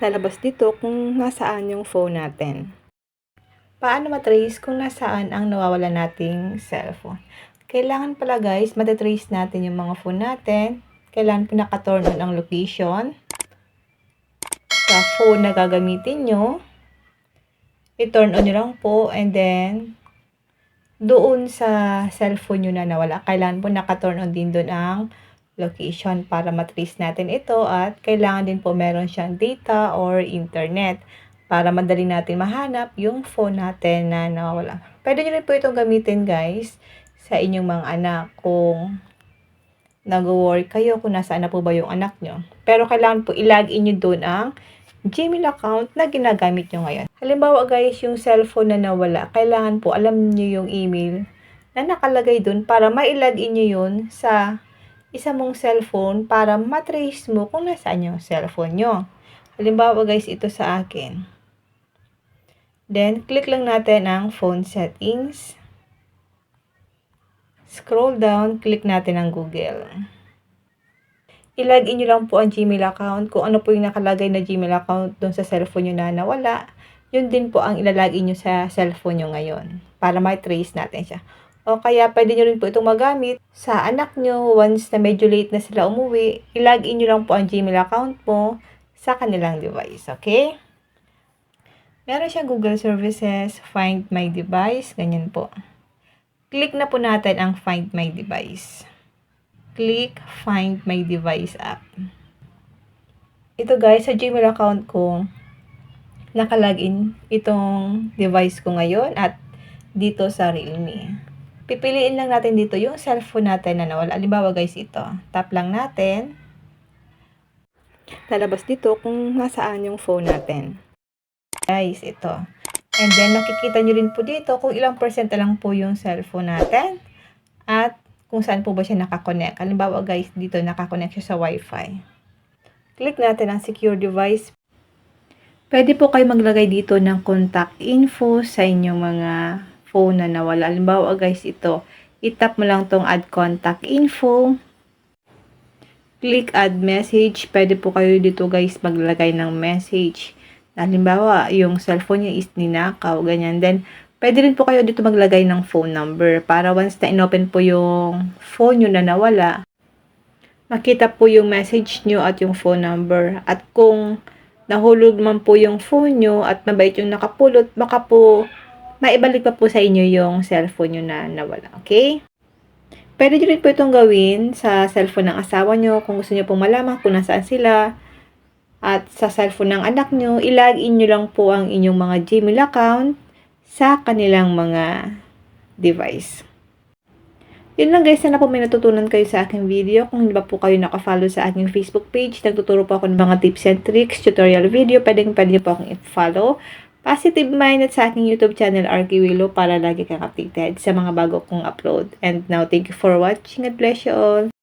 lalabas dito kung nasaan yung phone natin. Paano matrace kung nasaan ang nawawala nating cellphone? Kailangan pala guys, matatrace natin yung mga phone natin. Kailangan po naka-turn on ang location sa phone na gagamitin nyo. I-turn on nyo lang po and then doon sa cellphone nyo na nawala, kailangan po naka-turn on din doon ang location para matrace natin ito at kailangan din po meron siyang data or internet para madali natin mahanap yung phone natin na nawawala. Pwede nyo rin po itong gamitin guys sa inyong mga anak kung nag-work kayo kung nasaan na po ba yung anak nyo. Pero kailangan po i-login nyo doon ang Gmail account na ginagamit nyo ngayon. Halimbawa guys, yung cellphone na nawala, kailangan po alam nyo yung email na nakalagay doon para ma-login nyo yun sa isa mong cellphone para matrace mo kung nasaan yung cellphone nyo. Halimbawa guys, ito sa akin. Then, click lang natin ang phone settings. Scroll down, click natin ang Google. I-login nyo lang po ang Gmail account. Kung ano po yung nakalagay na Gmail account doon sa cellphone nyo na nawala, yun din po ang ilalagin nyo sa cellphone nyo ngayon para ma-trace natin siya. O kaya pwede nyo rin po itong magamit sa anak nyo once na medyo late na sila umuwi. I-login nyo lang po ang Gmail account mo sa kanilang device. Okay? Meron siyang Google Services, Find My Device, ganyan po. Click na po natin ang Find My Device. Click Find My Device app. Ito guys, sa Gmail account ko, nakalagin itong device ko ngayon at dito sa Realme. Pipiliin lang natin dito yung cellphone natin na nawala. Halimbawa guys, ito. Tap lang natin. Lalabas dito kung nasaan yung phone natin. Guys, ito. And then, nakikita nyo rin po dito kung ilang percent lang po yung cellphone natin. At kung saan po ba siya nakakonect. Halimbawa guys, dito nakakonect siya sa Wi-Fi. Click natin ang secure device. Pwede po kayo maglagay dito ng contact info sa inyong mga phone na nawala. Halimbawa guys, ito. I-tap mo lang tong add contact info. Click add message. Pwede po kayo dito guys maglagay ng message. Halimbawa, yung cellphone niya is ninakaw, ganyan. Then, pwede rin po kayo dito maglagay ng phone number para once na inopen po yung phone nyo na nawala, makita po yung message nyo at yung phone number. At kung nahulog man po yung phone nyo at mabait yung nakapulot, baka po maibalik pa po sa inyo yung cellphone nyo na nawala. Okay? Pwede nyo rin po itong gawin sa cellphone ng asawa nyo kung gusto nyo pong malaman kung nasaan sila. At sa cellphone ng anak nyo, i-login nyo lang po ang inyong mga Gmail account sa kanilang mga device. Yun lang guys, sana po may natutunan kayo sa aking video. Kung hindi ba po kayo nakafollow sa aking Facebook page, nagtuturo po ako ng mga tips and tricks, tutorial video, pwede nyo po akong i-follow. Positive Mind at sa aking YouTube channel, Arky Willow, para lagi kang updated sa mga bago kong upload. And now, thank you for watching. God bless you all.